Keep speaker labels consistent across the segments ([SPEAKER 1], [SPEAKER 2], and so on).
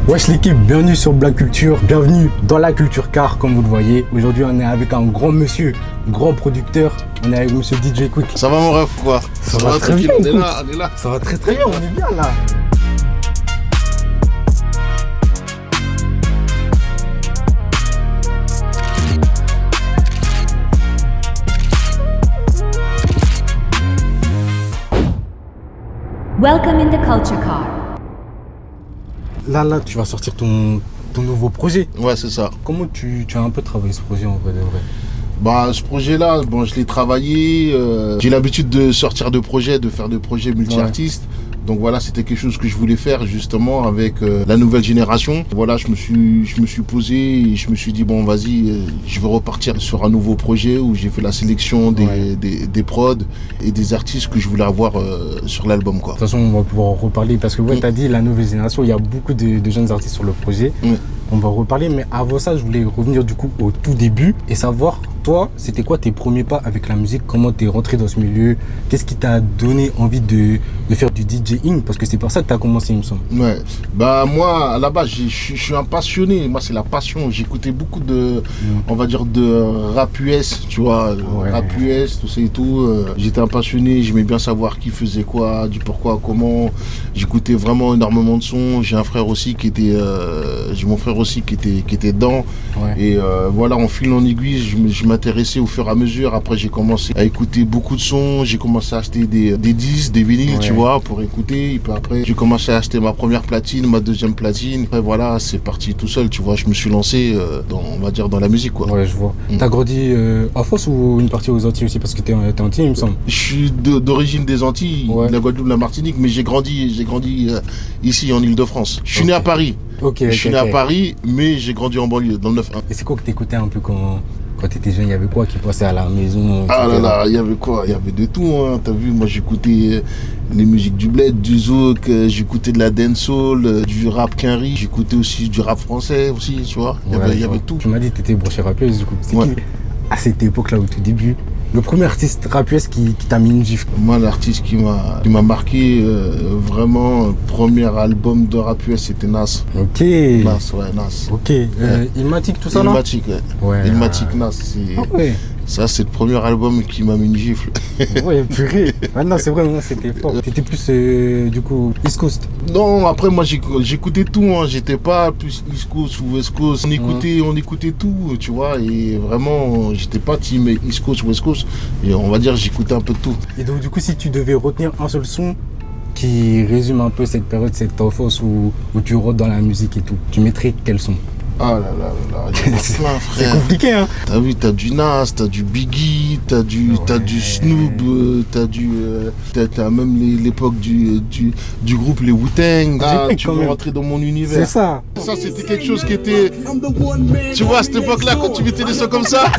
[SPEAKER 1] Wesh l'équipe, bienvenue sur Black Culture, bienvenue dans la culture car comme vous le voyez. Aujourd'hui on est avec un grand monsieur, grand producteur, on est avec monsieur DJ Quick.
[SPEAKER 2] Ça va mon ref quoi?
[SPEAKER 1] Ça va très bien,
[SPEAKER 2] on est là.
[SPEAKER 1] Ça va très bien, on est bien là.
[SPEAKER 3] Welcome in the culture car.
[SPEAKER 1] Là, tu vas sortir ton nouveau projet.
[SPEAKER 2] Ouais, c'est ça.
[SPEAKER 1] Comment tu as un peu travaillé ce projet en vrai de vrai?
[SPEAKER 2] Bah, ce projet-là, bon, je l'ai travaillé. J'ai l'habitude de sortir de projets, de faire des projets multi-artistes. Ouais. Donc voilà, c'était quelque chose que je voulais faire justement avec la nouvelle génération. Voilà, je me suis posé et je me suis dit bon, vas-y, je vais repartir sur un nouveau projet où j'ai fait la sélection des prods et des artistes que je voulais avoir sur l'album quoi.
[SPEAKER 1] De toute façon, on va pouvoir en reparler parce que t'as dit la nouvelle génération, il y a beaucoup de jeunes artistes sur le projet. On va en reparler, mais avant ça, je voulais revenir du coup au tout début et savoir, toi, c'était quoi tes premiers pas avec la musique? Comment t'es rentré dans ce milieu? Qu'est-ce qui t'a donné envie de faire du DJing? Parce que c'est par ça que t'as commencé, il me semble.
[SPEAKER 2] Ouais, bah moi, à la base, je suis un passionné. Moi, c'est la passion. J'écoutais beaucoup on va dire, de rap US, tu vois, rap US, tout ça et tout. J'étais un passionné, j'aimais bien savoir qui faisait quoi, du pourquoi, comment. J'écoutais vraiment énormément de sons. J'ai un frère aussi qui était... j'ai mon frère aussi qui était dedans. Ouais. Et voilà, en fil en aiguille, je m'intéressais au fur et à mesure. Après, j'ai commencé à écouter beaucoup de sons. J'ai commencé à acheter des disques, des vinyles, tu vois, pour écouter. Et puis après, j'ai commencé à acheter ma première platine, ma deuxième platine. Après, voilà, c'est parti tout seul, tu vois. Je me suis lancé, on va dire, dans la musique, quoi.
[SPEAKER 1] Ouais, je vois. T'as grandi en France ou une partie aux Antilles aussi? Parce que t'es Antille, il me semble.
[SPEAKER 2] Je suis d'origine des Antilles, de la Guadeloupe, de la Martinique, mais j'ai grandi ici, en Île-de-France. Je suis né à Paris. Je suis né à Paris, mais j'ai grandi en banlieue, dans le 9-1.
[SPEAKER 1] Et c'est quoi que t'écoutais un peu quand t'étais jeune? Il y avait quoi qui passait à la maison?
[SPEAKER 2] Ah là là, il y avait quoi? Il y avait de tout, hein. T'as vu, moi j'écoutais les musiques du bled, du zouk, j'écoutais de la dancehall, du rap quinri, j'écoutais aussi du rap français aussi, tu vois. Il y avait tout.
[SPEAKER 1] Tu m'as dit que t'étais branché rappeuse, du coup. C'est qui, à cette époque-là, au tout début, le premier artiste rap US qui t'a mis une gifle?
[SPEAKER 2] Moi, l'artiste qui m'a marqué, vraiment, premier album de rap US, c'était Nas.
[SPEAKER 1] Ok.
[SPEAKER 2] Nas.
[SPEAKER 1] Ok. Illmatic, tout ça, là?
[SPEAKER 2] Illmatic, ouais. Illmatic, Nas. Ça, c'est le premier album qui m'a mis une gifle.
[SPEAKER 1] Ouais, purée. Ah non, c'est vrai, moi, c'était fort. T'étais plus, du coup, East Coast?
[SPEAKER 2] Non, après, moi, j'écoutais tout. Hein. J'étais pas plus East Coast ou West Coast. On écoutait tout, tu vois. Et vraiment, j'étais pas team East Coast, West Coast. Et on va dire, j'écoutais un peu de tout.
[SPEAKER 1] Et donc, du coup, si tu devais retenir un seul son qui résume un peu cette période, cette enfance où tu rôdes dans la musique et tout, tu mettrais quel son?
[SPEAKER 2] Ah là là là, il y en a plein, frère.
[SPEAKER 1] C'est compliqué, hein.
[SPEAKER 2] T'as vu, t'as du Nas, t'as du Biggie, t'as du Snoop, t'as même l'époque du groupe les Wu-Tang. Ah, tu veux rentrer dans mon univers.
[SPEAKER 1] C'est ça.
[SPEAKER 2] Ça, c'était quelque chose qui était... Tu vois, à cette époque-là, quand tu mettais des sons comme ça...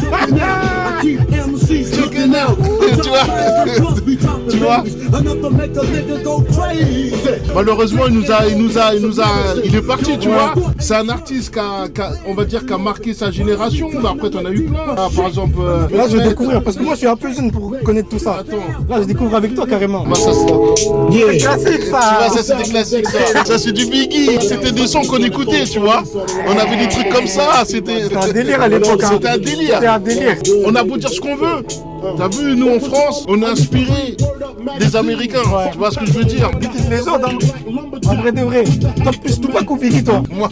[SPEAKER 2] tu vois malheureusement, il est parti, tu vois. C'est un artiste on va dire, qui a marqué sa génération, mais après, t'en as eu plein. Ah, par exemple...
[SPEAKER 1] là, je vais découvrir, parce que moi, je suis un peu jeune pour connaître tout ça.
[SPEAKER 2] Attends.
[SPEAKER 1] Là, je découvre avec toi, carrément.
[SPEAKER 2] Bah, ça,
[SPEAKER 1] c'est classique, ça.
[SPEAKER 2] Tu vois, ça, c'est des classiques, ça. Ça, c'est du Biggie. C'était des sons qu'on écoutait, tu vois. On avait des trucs comme ça. C'était
[SPEAKER 1] un délire à l'époque.
[SPEAKER 2] C'était un délire.
[SPEAKER 1] C'était un délire.
[SPEAKER 2] On a beau dire ce qu'on veut. T'as vu, nous, en France, on est inspiré des Américains. Tu vois ce que je veux dire?
[SPEAKER 1] Biggie, les gens, en vrai de vrai. Toi, plus Tupac ou Biggie, toi?
[SPEAKER 2] Moi,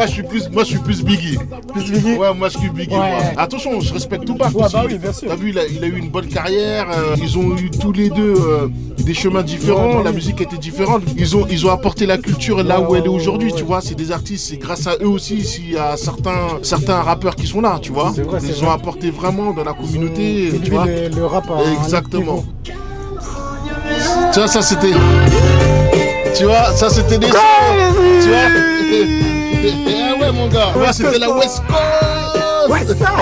[SPEAKER 2] je suis plus Biggie.
[SPEAKER 1] Plus Biggie?
[SPEAKER 2] Ouais, moi, je suis Biggie. Ouais. Attention, je respecte Tupac aussi.
[SPEAKER 1] Bah oui, bien sûr.
[SPEAKER 2] T'as vu, il a eu une bonne carrière. Ils ont eu tous les deux des chemins différents. La musique était différente. Ils ont apporté la culture là où elle est aujourd'hui, tu vois. C'est des artistes, c'est grâce à eux aussi s'il y a certains rappeurs qui sont là, tu vois.
[SPEAKER 1] C'est vrai,
[SPEAKER 2] ils ont apporté vraiment dans la communauté, tu vois.
[SPEAKER 1] Le rap à
[SPEAKER 2] exactement. Tu vois, ça c'était... Tu vois, ça c'était des... Tu vois. Ah ouais, mon gars. Ouais, c'était la West Coast.
[SPEAKER 1] Ouais, ça.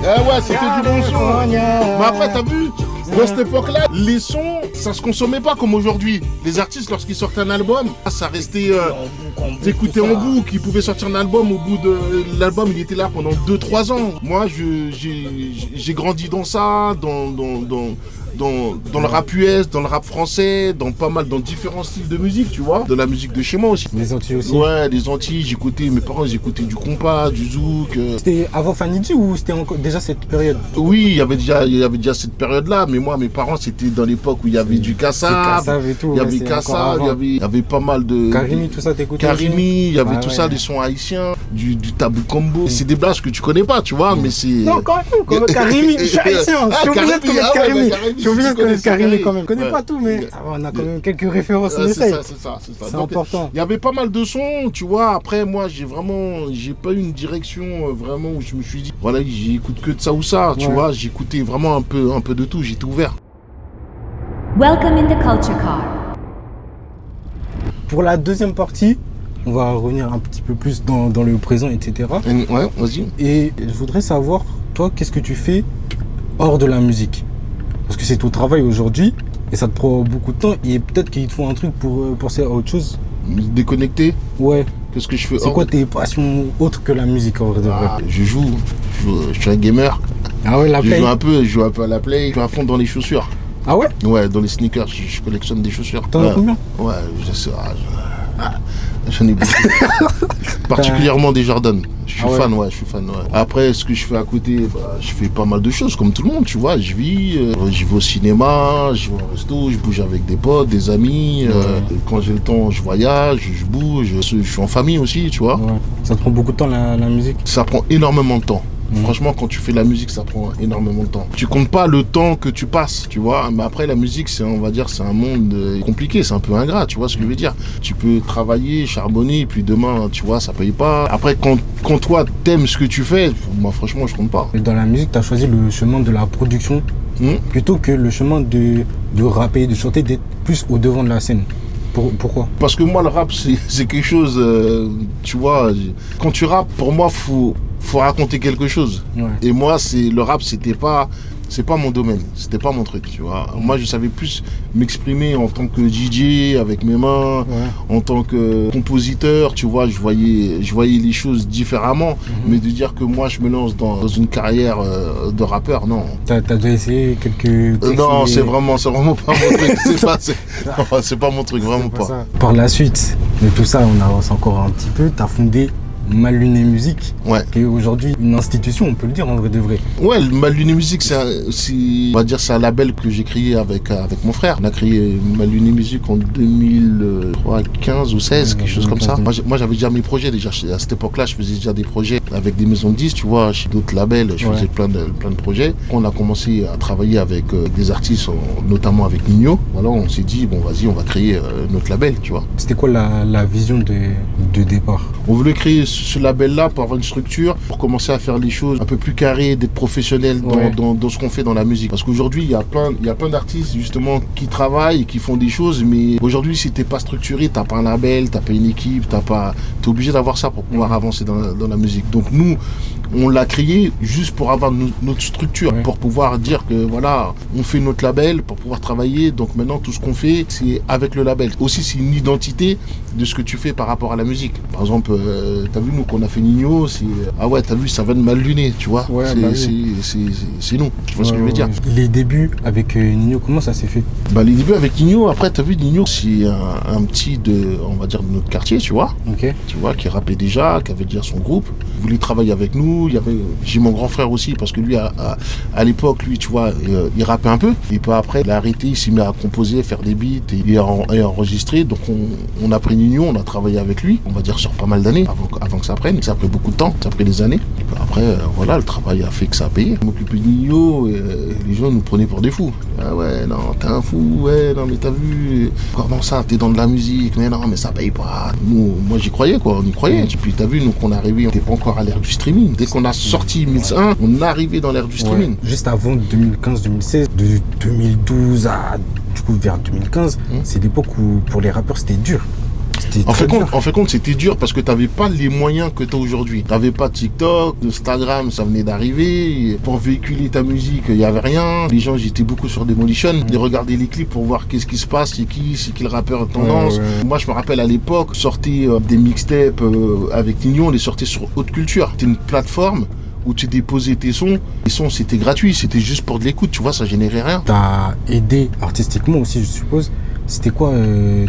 [SPEAKER 2] Ah ouais, c'était du bon son. Mais après, t'as vu, dans cette époque-là, les sons, ça se consommait pas comme aujourd'hui. Les artistes, lorsqu'ils sortaient un album, ça restait t'écoutais en boucle. Ils pouvaient sortir un album, au bout de l'album, il était là pendant 2-3 ans. Moi, j'ai grandi dans ça, dans le rap US, dans le rap français, dans différents styles de musique, tu vois. De la musique de chez moi aussi.
[SPEAKER 1] Les Antilles aussi.
[SPEAKER 2] Ouais, les Antilles, mes parents ils écoutaient du compas, du zouk.
[SPEAKER 1] C'était avant Fanny D ou c'était déjà cette période?
[SPEAKER 2] Oui, il y avait déjà cette période-là, mais moi, mes parents, c'était dans l'époque où il y avait du Kassav, il y avait Kassav, il y avait pas mal de...
[SPEAKER 1] Karimi, tout ça, t'écoutais?
[SPEAKER 2] Karimi, il y avait tout ça, des sons haïtiens, du tabou combo. C'est des blagues que tu connais pas, tu vois, mais c'est...
[SPEAKER 1] Non, quand même, Karimi, je suis haïtien, je suis obligé de connaître Karimi. Je suis obligé de connaître Karimi quand même. Je connais pas tout, mais on a quand même quelques références, on essaye.
[SPEAKER 2] C'est ça.
[SPEAKER 1] C'est important.
[SPEAKER 2] Il y avait pas mal de sons, tu vois. Après, moi, j'ai pas eu une direction vraiment où je me suis dit, voilà, j'écoute que de ça ou ça, tu vois. J'écoutais vraiment un peu de tout, j'étais ouvert.
[SPEAKER 3] Welcome in the Culture Car.
[SPEAKER 1] Pour la deuxième partie, on va revenir un petit peu plus dans le présent, etc.
[SPEAKER 2] Ouais, vas-y.
[SPEAKER 1] Et je voudrais savoir, toi, qu'est-ce que tu fais hors de la musique? Parce que c'est ton travail aujourd'hui et ça te prend beaucoup de temps et peut-être qu'il te faut un truc pour penser à autre chose.
[SPEAKER 2] Déconnecté?
[SPEAKER 1] Ouais.
[SPEAKER 2] Qu'est-ce que je fais?
[SPEAKER 1] C'est quoi tes passions autres que la musique en vrai de vrai?
[SPEAKER 2] Je suis un gamer.
[SPEAKER 1] Ah ouais, la Play?
[SPEAKER 2] Je joue un peu à la Play, je suis à fond dans les chaussures.
[SPEAKER 1] Ah ouais?
[SPEAKER 2] Ouais, dans les sneakers, je collectionne des chaussures.
[SPEAKER 1] T'en as combien?
[SPEAKER 2] Ouais, j'en ai beaucoup. Particulièrement des Jordan. Je suis fan, ouais. Après, ce que je fais à côté, je fais pas mal de choses, comme tout le monde, tu vois. Je vais au cinéma, je vais au resto, je bouge avec des potes, des amis. Quand j'ai le temps, je voyage, je bouge. Je suis en famille aussi, tu vois.
[SPEAKER 1] Ouais. Ça te prend beaucoup de temps, la musique?
[SPEAKER 2] Ça prend énormément de temps. Franchement, quand tu fais la musique, ça prend énormément de temps. Tu comptes pas le temps que tu passes, tu vois. Mais après, la musique, c'est un monde compliqué, c'est un peu ingrat, tu vois ce que je veux dire. Tu peux travailler, charbonner, et puis demain, tu vois, ça paye pas. Après, quand toi, t'aimes ce que tu fais, moi, franchement, je compte pas.
[SPEAKER 1] Dans la musique, t'as choisi le chemin de la production plutôt que le chemin de rapper, de chanter, d'être plus au devant de la scène. Pourquoi? Parce
[SPEAKER 2] que moi, le rap, c'est quelque chose, tu vois, quand tu rappes, pour moi, faut raconter quelque chose. Ouais. Et moi, le rap, c'est pas mon domaine, c'était pas mon truc, tu vois. Moi, je savais plus m'exprimer en tant que DJ avec mes mains, en tant que compositeur, tu vois. Je voyais les choses différemment, mais de dire que moi, je me lance dans une carrière de rappeur, non.
[SPEAKER 1] T'as déjà essayé quelques textes?
[SPEAKER 2] Non, c'est vraiment pas mon truc. C'est pas mon truc, vraiment pas.
[SPEAKER 1] Par la suite de tout ça, on avance encore un petit peu. T'as fondé Mal Luné Musique, qui est aujourd'hui une institution, on peut le dire en vrai de vrai.
[SPEAKER 2] Ouais, Mal Luné Musique, c'est un label que j'ai créé avec mon frère. On a créé Mal Luné Musique en 2015 ou 16, quelque chose comme ça. Moi, j'avais déjà mes projets déjà. À cette époque-là, je faisais déjà des projets avec des maisons de disques, tu vois, chez d'autres labels. Je faisais plein de projets. On a commencé à travailler avec des artistes, notamment avec Nino. Voilà, on s'est dit, bon, vas-y, on va créer notre label, tu vois.
[SPEAKER 1] C'était quoi la vision de départ?
[SPEAKER 2] On voulait créer ce label-là pour avoir une structure, pour commencer à faire les choses un peu plus carrées, d'être professionnel dans ce qu'on fait dans la musique. Parce qu'aujourd'hui, il y a plein d'artistes justement qui travaillent et qui font des choses, mais aujourd'hui, si t'es pas structuré, t'as pas un label, t'as pas une équipe, t'es obligé d'avoir ça pour pouvoir avancer dans la musique. Donc nous, on l'a créé juste pour avoir notre structure, pour pouvoir dire que voilà, on fait notre label pour pouvoir travailler. Donc maintenant, tout ce qu'on fait, c'est avec le label. Aussi, c'est une identité de ce que tu fais par rapport à la musique. Par exemple, t'as vu, nous, qu'on a fait Nino, c'est... Ah ouais, t'as vu, ça va de Mal Luné, tu vois.
[SPEAKER 1] Ouais,
[SPEAKER 2] c'est nous, tu vois ce que je veux dire.
[SPEAKER 1] Les débuts avec Nino, comment ça s'est fait?
[SPEAKER 2] Les débuts avec Nino, après, t'as vu, Nino, c'est un petit on va dire, de notre quartier, tu vois. Tu vois, qui rappait déjà, qui avait déjà son groupe. Il voulait travailler avec nous. J'ai mon grand frère aussi, parce que lui, à l'époque, lui, tu vois, il rappait un peu. Et puis après, il a arrêté, il s'est mis à composer, faire des beats et enregistrer. Donc on a pris Nino, on a travaillé avec lui, on va dire sur pas mal d'années, avant que ça prenne. Ça a pris beaucoup de temps, ça a pris des années. Et puis après, voilà, le travail a fait que ça a payé. Je m'occupais de Nino et les gens nous prenaient pour des fous. Ah ouais, non, t'es un fou, ouais, non, mais t'as vu, comment ça, t'es dans de la musique, mais non, mais ça paye pas. Moi j'y croyais, quoi, on y croyait. Et puis t'as vu, nous, qu'on est arrivé, on n'était pas encore à l'ère du streaming. Dès qu'on a sorti 1001, on est arrivé dans l'ère du streaming.
[SPEAKER 1] Juste avant 2015-2016, de 2012 à du coup vers 2015, c'est l'époque où pour les rappeurs c'était dur.
[SPEAKER 2] En fait, compte, c'était dur parce que tu n'avais pas les moyens que tu as aujourd'hui. Tu n'avais pas TikTok, Instagram, ça venait d'arriver. Pour véhiculer ta musique, il n'y avait rien. Les gens, j'étais beaucoup sur Demolition. Ils regardaient les clips pour voir qu'est-ce qui se passe, c'est qui le rappeur tendance. Moi, je me rappelle à l'époque, sortir des mixtapes avec Nino, on les sortait sur Haute Culture. C'était une plateforme où tu déposais tes sons. Les sons, c'était gratuit, c'était juste pour de l'écoute, tu vois, ça générait rien.
[SPEAKER 1] T'as aidé artistiquement aussi, je suppose. C'était quoi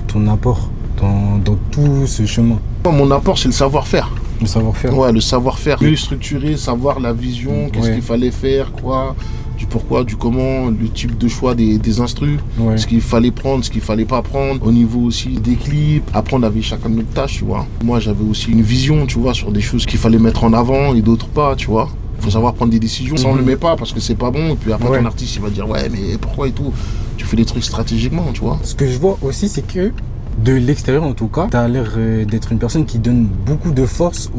[SPEAKER 1] ton apport dans tout ce chemin?
[SPEAKER 2] Mon apport, c'est le savoir-faire.
[SPEAKER 1] Le savoir-faire?
[SPEAKER 2] Ouais, le savoir-faire. Mieux structurer, savoir la vision, qu'est-ce qu'il fallait faire, quoi, du pourquoi, du comment, le type de choix des instrus, ce qu'il fallait prendre, ce qu'il fallait pas prendre, au niveau aussi des clips. Après, on avait chacun notre tâche, tu vois. Moi, j'avais aussi une vision, tu vois, sur des choses qu'il fallait mettre en avant et d'autres pas, tu vois. Faut savoir prendre des décisions. Ça, on le met pas parce que c'est pas bon. Et puis après, ton artiste, il va dire, ouais, mais pourquoi et tout. Tu fais des trucs stratégiquement, tu vois.
[SPEAKER 1] Ce que je vois aussi, c'est que de l'extérieur en tout cas, tu as l'air d'être une personne qui donne beaucoup de force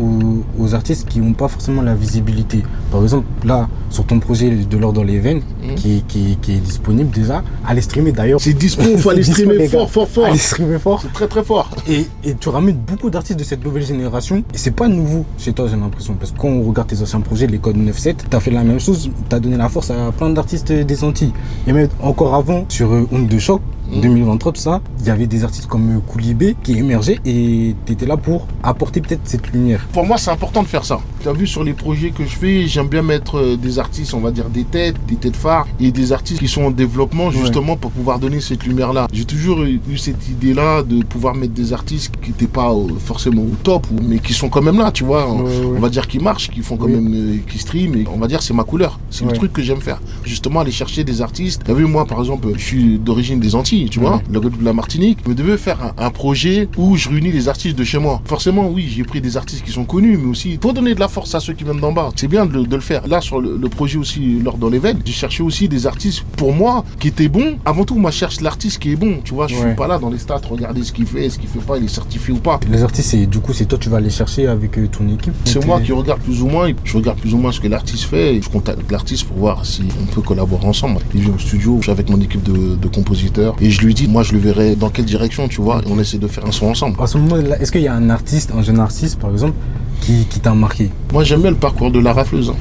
[SPEAKER 1] aux artistes qui n'ont pas forcément la visibilité. Par exemple, là, sur ton projet de l'or dans les veines, qui est disponible déjà, allez streamer d'ailleurs.
[SPEAKER 2] C'est dispo, il faut aller streamer fort.
[SPEAKER 1] Allez streamer fort.
[SPEAKER 2] C'est très très fort.
[SPEAKER 1] Et tu ramènes beaucoup d'artistes de cette nouvelle génération. Et c'est pas nouveau chez toi, j'ai l'impression. Parce que quand on regarde tes anciens projets, les codes 9-7, tu as fait la même chose, tu as donné la force à plein d'artistes des Antilles. Et même encore avant, sur Onde de Choc, 2023, tout ça, il y avait des artistes comme Koulibé qui émergeaient et tu étais là pour apporter peut-être cette lumière.
[SPEAKER 2] Pour moi, c'est important de faire ça. Tu as vu sur les projets que je fais, j'aime bien mettre des artistes, on va dire des têtes phares et des artistes qui sont en développement justement pour pouvoir donner cette lumière-là. J'ai toujours eu cette idée-là de pouvoir mettre des artistes qui n'étaient pas forcément au top, mais qui sont quand même là, tu vois. On va dire qu'ils marchent, qui font quand même, qui streament. Et on va dire c'est ma couleur. C'est le truc que j'aime faire. Justement, aller chercher des artistes. Tu as vu, moi, par exemple, je suis d'origine des Antilles. Tu vois, la Martinique, je devais faire un projet où je réunis les artistes de chez moi. Forcément, oui, j'ai pris des artistes qui sont connus, mais aussi, il faut donner de la force à ceux qui viennent d'en bas. C'est bien de le faire. Là, sur le projet aussi, l'or dans les veines, j'ai cherché aussi des artistes, pour moi, qui étaient bons. Avant tout, moi, je cherche l'artiste qui est bon. Tu vois, je suis pas là dans les stats, regarder ce qu'il fait pas, il est certifié ou pas.
[SPEAKER 1] Les artistes, c'est toi, tu vas les chercher avec ton équipe.
[SPEAKER 2] C'est moi qui regarde plus ou moins, je regarde plus ou moins ce que l'artiste fait, et je contacte l'artiste pour voir si on peut collaborer ensemble. Il vient au studio, je suis avec mon équipe de compositeurs, et je lui dis, moi je le verrai dans quelle direction, tu vois, et on essaie de faire un son ensemble.
[SPEAKER 1] À ce moment-là, est-ce qu'il y a un artiste, un jeune artiste par exemple, qui t'a marqué?
[SPEAKER 2] Moi j'aime bien le parcours de la rafleuse.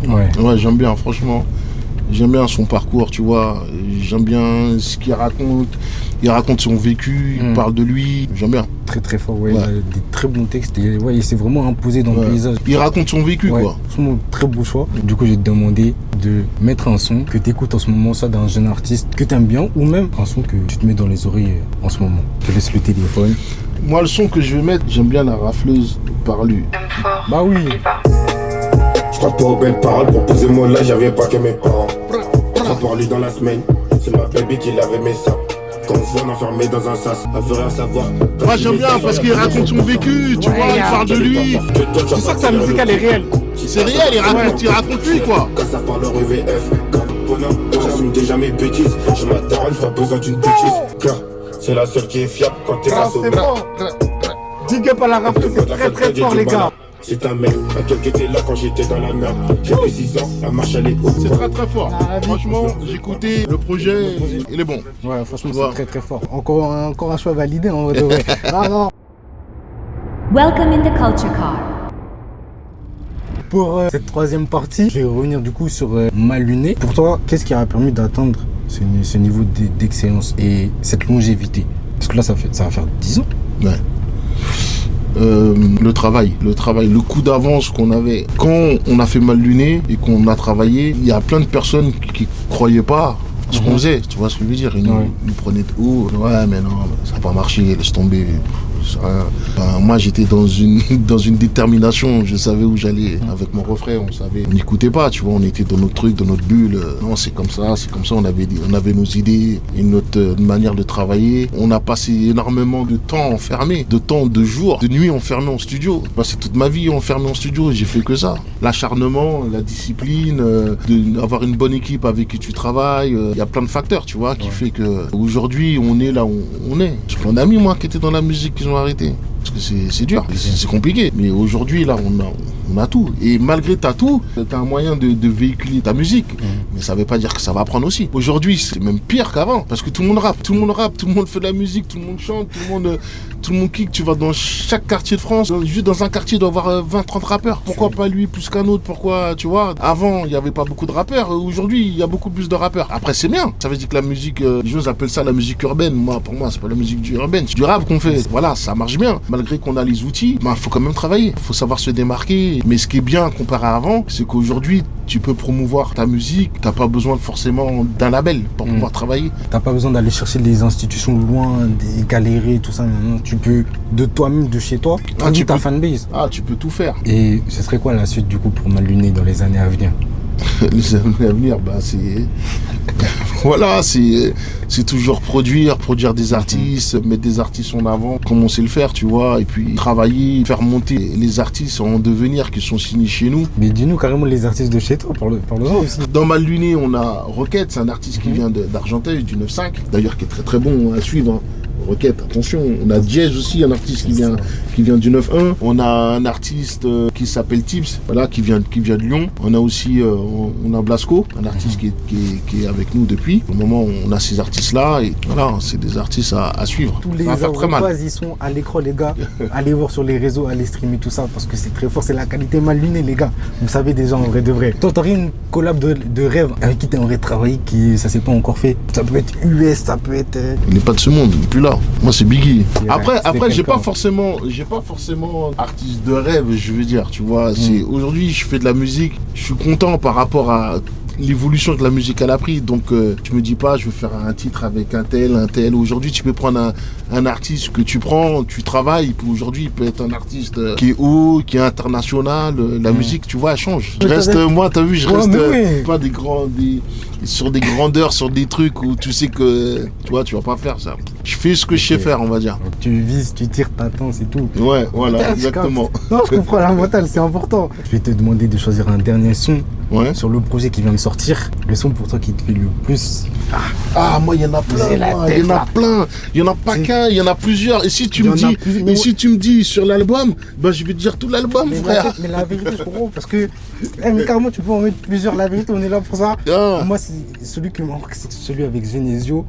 [SPEAKER 2] Ouais, j'aime bien, franchement. J'aime bien son parcours, tu vois. J'aime bien ce qu'il raconte. Il raconte son vécu, il parle de lui. J'aime bien.
[SPEAKER 1] Très très fort, il a des très bons textes. Et il s'est vraiment imposé dans le paysage.
[SPEAKER 2] Il raconte son vécu, quoi.
[SPEAKER 1] Franchement, très beau choix. Du coup, j'ai demandé de mettre un son que tu écoutes en ce moment, soit d'un jeune artiste que tu aimes bien, ou même un son que tu te mets dans les oreilles en ce moment. Je te laisse le téléphone.
[SPEAKER 2] Moi, le son que je vais mettre, j'aime bien la rafleuse par lui.
[SPEAKER 1] Bah oui.
[SPEAKER 4] Je crois pas aux belles paroles pour poser mon là, j'avais pas que mes parents. Je pour lui dans la semaine, c'est ma baby qui l'avait mis ça. Quand on se voit enfermé dans un sas, elle veut rien savoir.
[SPEAKER 2] Moi j'aime bien parce qu'il raconte son vécu, tu vois, il parle de lui.
[SPEAKER 1] Tu sens que sa musique elle est réelle.
[SPEAKER 2] C'est réel, il raconte lui quoi.
[SPEAKER 4] Quand ça parle UVF, comme bonhomme, j'assume déjà mes bêtises. Je m'attends, j'ai pas besoin d'une bêtise. C'est la seule qui est fiable quand t'es face au bras.
[SPEAKER 1] Dig up à la rafle, c'est très très fort les gars.
[SPEAKER 4] C'est un mec, un qui était là quand j'étais dans la merde. J'avais 6 ans, la marche elle est haute.
[SPEAKER 2] C'est très très fort. Franchement, j'ai écouté le projet, il est bon.
[SPEAKER 1] Ouais, franchement, c'est très très fort. Encore un choix validé en vrai de vrai. Non.
[SPEAKER 3] Welcome in the Culture Car.
[SPEAKER 1] Pour cette troisième partie, je vais revenir du coup sur Maluné. Pour toi, qu'est-ce qui a permis d'atteindre ce niveau d'excellence et cette longévité? Parce que là, ça va faire 10 ans.
[SPEAKER 2] Ouais. Le travail, le coup d'avance qu'on avait. Quand on a fait Maluné et qu'on a travaillé, il y a plein de personnes qui croyaient pas à ce qu'on faisait. Tu vois ce que je veux dire? Ils nous prenaient de haut. Ouais, mais non, ça n'a pas marché, laisse tomber. Moi j'étais dans une détermination, je savais où j'allais avec mon refrain, on n'écoutait pas, tu vois, on était dans notre truc, dans notre bulle. Non, c'est comme ça, on avait nos idées et notre manière de travailler. On a passé énormément de temps enfermé, de jours, de nuits enfermé en studio. J'ai passé toute ma vie enfermé en studio, j'ai fait que ça. L'acharnement, la discipline, avoir une bonne équipe avec qui tu travailles, il y a plein de facteurs, tu vois, qui fait que aujourd'hui on est là où on est. J'ai plein d'amis moi qui étaient dans la musique qui ont arrêté. Parce c'est dur, c'est compliqué. Mais aujourd'hui, là, on a tout. Et malgré t'as tout, t'as un moyen de véhiculer ta musique. Mais ça veut pas dire que ça va prendre aussi. Aujourd'hui, c'est même pire qu'avant. Parce que tout le monde rappe, tout le monde fait de la musique, tout le monde chante, tout le monde kick. Tu vas dans chaque quartier de France, juste dans un quartier, il doit y avoir 20-30 rappeurs. Pourquoi pas lui plus qu'un autre? Pourquoi, tu vois? Avant, il n'y avait pas beaucoup de rappeurs. Aujourd'hui, il y a beaucoup plus de rappeurs. Après, c'est bien. Ça veut dire que la musique, les gens appellent ça la musique urbaine. Pour moi, c'est pas la musique urbaine. C'est du rap qu'on fait. Voilà, ça marche bien. Malgré qu'on a les outils, faut quand même travailler. Faut savoir se démarquer. Mais ce qui est bien comparé à avant, c'est qu'aujourd'hui, tu peux promouvoir ta musique. T'as pas besoin forcément d'un label pour pouvoir travailler.
[SPEAKER 1] T'as pas besoin d'aller chercher des institutions loin, des galeries, tout ça. Non, tu peux, de toi-même, de chez toi, trouver ta fanbase.
[SPEAKER 2] Tu peux tout faire.
[SPEAKER 1] Et ce serait quoi la suite, du coup, pour Malluné dans les années à venir?
[SPEAKER 2] Les années à venir, c'est... Voilà, c'est toujours produire des artistes, mettre des artistes en avant, comme on sait le faire, tu vois, et puis travailler, faire monter les artistes en devenir qui sont signés chez nous.
[SPEAKER 1] Mais dis-nous carrément les artistes de chez toi, parle-en aussi.
[SPEAKER 2] Dans Malluné, on a Roquette, c'est un artiste qui vient d'Argenteuil, du 9-5, d'ailleurs qui est très très bon à suivre. Hein. Roquette, attention, on a Diez aussi, un artiste qui vient du 9-1. On a un artiste qui s'appelle Tips, voilà, qui vient de Lyon. On a aussi on a Blasco, un artiste qui est avec nous depuis. Au moment où on a ces artistes-là, et voilà, c'est des artistes à suivre.
[SPEAKER 1] Tous les Aurinois, ils sont à l'écran, les gars. Allez voir sur les réseaux, allez streamer tout ça, parce que c'est très fort, c'est la qualité Malluné, les gars. Vous savez déjà, en vrai de vrai. Toi, t'aurais une collab de rêve avec qui t'aimerais travailler, ça s'est pas encore fait. Ça peut être US, ça peut être...
[SPEAKER 2] Il n'est pas de ce monde, il n'est plus là. Moi, c'est Biggie. Après, j'ai pas forcément artiste de rêve, je veux dire, tu vois. Aujourd'hui, je fais de la musique, je suis content par rapport à l'évolution que la musique elle a pris, donc je me dis pas je vais faire un titre avec un tel. Aujourd'hui tu peux prendre un artiste que tu prends, tu travailles, puis aujourd'hui il peut être un artiste qui est haut, qui est international, la musique tu vois elle change. Moi t'as vu, je reste pas sur des grandeurs, sur des trucs où tu sais que tu vois tu vas pas faire ça. Je fais ce que je sais faire, on va dire.
[SPEAKER 1] Donc, tu vises, tu tires, t'attends, c'est tout.
[SPEAKER 2] Ouais, voilà, exactement.
[SPEAKER 1] Non, je comprends, la mentale, c'est important. Je vais te demander de choisir un dernier son sur le projet qui vient de sortir. Le son pour toi qui te fait le plus.
[SPEAKER 2] Moi, il y en a plein. Il y en a plein. Il y en a pas qu'un, il y en a plusieurs. Et si tu me dis sur l'album, je vais te dire tout l'album, frère.
[SPEAKER 1] Mais la vérité, je comprends, parce que carrément, tu peux en mettre plusieurs. La vérité, on est là pour ça. Moi, c'est celui qui me manque, c'est celui avec Genesio.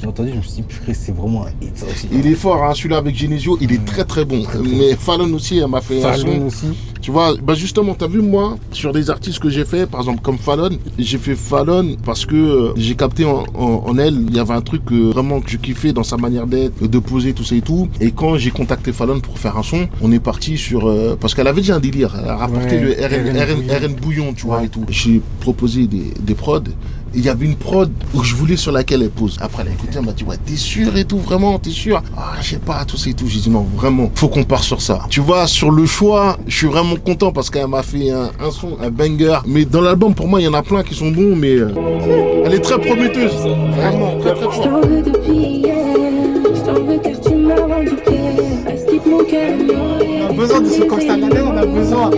[SPEAKER 1] J'ai entendu, je me suis dit, purée, c'est vraiment un hit, ça aussi.
[SPEAKER 2] Il est fort, hein, celui-là avec Genesio, il est très très bon. Mais Fallon aussi, elle m'a fait un son.
[SPEAKER 1] Aussi.
[SPEAKER 2] Tu vois, justement, t'as vu, moi, sur des artistes que j'ai fait, par exemple, comme Fallon, j'ai fait Fallon parce que j'ai capté en elle, il y avait un truc vraiment que je kiffais dans sa manière d'être, de poser, tout ça et tout. Et quand j'ai contacté Fallon pour faire un son, on est parti sur... parce qu'elle avait déjà un délire, elle a rapporté le RN Bouillon, tu vois, et tout. J'ai proposé des prods. Il y avait une prod où je voulais sur laquelle elle pose. Après, elle a écouté, elle m'a dit, ouais, t'es sûr et tout, vraiment, t'es sûr? Je sais pas, tout ça et tout. J'ai dit, non, vraiment, faut qu'on parte sur ça. Tu vois, sur le choix, je suis vraiment content parce qu'elle m'a fait un son, un banger. Mais dans l'album, pour moi, il y en a plein qui sont bons, mais elle est très prometteuse. Vraiment, très très forte.
[SPEAKER 1] On a besoin de ce constat là, on a besoin.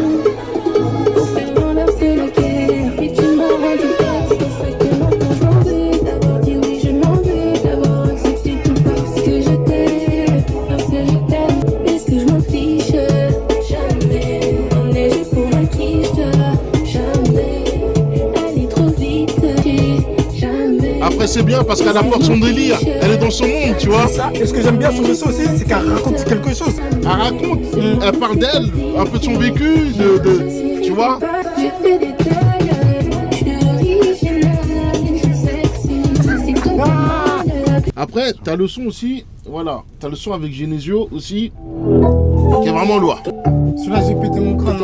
[SPEAKER 2] Après c'est bien parce qu'elle apporte son délire, elle est dans son monde, tu vois.
[SPEAKER 1] Ça. Et ce que j'aime bien sur le son aussi, c'est qu'elle raconte quelque chose.
[SPEAKER 2] Elle raconte, elle parle d'elle, un peu de son vécu, tu vois. Après, t'as le son aussi, voilà, t'as le son avec Genesio aussi, qui est vraiment lourd.
[SPEAKER 1] Celui-là, j'ai pété mon crâne.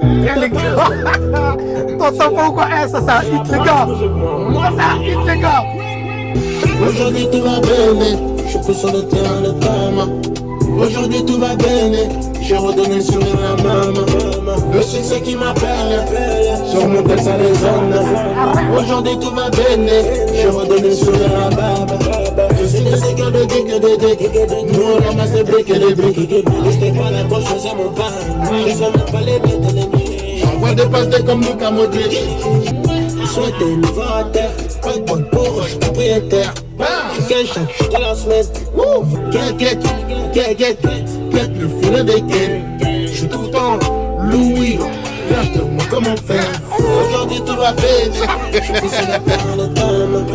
[SPEAKER 1] Les gars, t'entends pas ou quoi? Ça, c'est un hit, les gars. Moi, c'est un hit, les gars.
[SPEAKER 4] Aujourd'hui, tout va bien, je suis plus sur le terrain de Tama. Aujourd'hui, tout va bien, j'ai redonné le sourire à maman. Le succès qui m'appelle, sur mon texte, ça résonne. Aujourd'hui, tout va bien, j'ai redonné le sourire à baba. Je suis de ces gars de dick. Nous, on ramasse des briques et des briques. J'étais pas là quand je faisais mon pain. Je sais même pas les bêtes et les nuits. J'envoie des pastés comme Luka Modric. Je souhaite une nouvelle terre. Pas de bonne pour je suis propriétaire. week-end, chaque jour de la semaine. Get le filet des gains. Je suis tout le temps Louis. Regarde-moi comment faire. Aujourd'hui tout va bien. Je suis sur la terre de dame.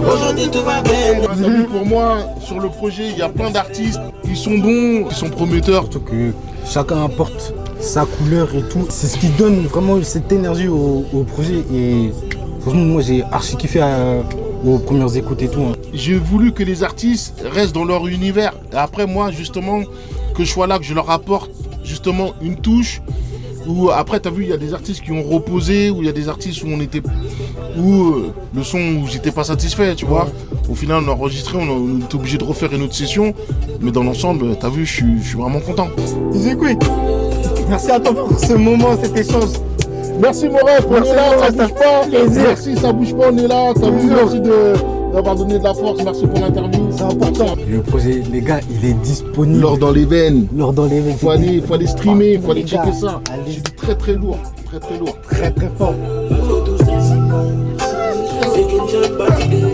[SPEAKER 4] Aujourd'hui tout va bien.
[SPEAKER 2] Pour moi, sur le projet, il y a plein d'artistes qui sont bons, qui sont prometteurs.
[SPEAKER 1] Surtout que chacun apporte sa couleur et tout. C'est ce qui donne vraiment cette énergie au projet. Et franchement, moi j'ai archi kiffé aux premières écoutes et tout. Hein.
[SPEAKER 2] J'ai voulu que les artistes restent dans leur univers. Et après, moi, justement, que je sois là, que je leur apporte justement une touche. Ou après, t'as vu, il y a des artistes qui ont reposé, ou il y a des artistes où le son où j'étais pas satisfait, tu vois. Au final, on a enregistré, on était obligé de refaire une autre session. Mais dans l'ensemble, t'as vu, je suis vraiment content.
[SPEAKER 1] Zékoui, merci à toi pour ce moment, cet échange.
[SPEAKER 2] Merci mon ref, on est là, ça bouge pas. Merci, ça bouge pas, on est là. T'as vu, merci d'avoir donné de la force, merci pour l'interview.
[SPEAKER 1] C'est important. Le projet, les gars, il est disponible.
[SPEAKER 2] L'or dans les veines.
[SPEAKER 1] L'or dans les veines.
[SPEAKER 2] Faut aller streamer, faut aller
[SPEAKER 1] Les
[SPEAKER 2] checker
[SPEAKER 1] gars,
[SPEAKER 2] ça.
[SPEAKER 1] allez.
[SPEAKER 2] C'est très très lourd, très très lourd.
[SPEAKER 1] Très très fort.
[SPEAKER 4] C'est qu'une jeune partie de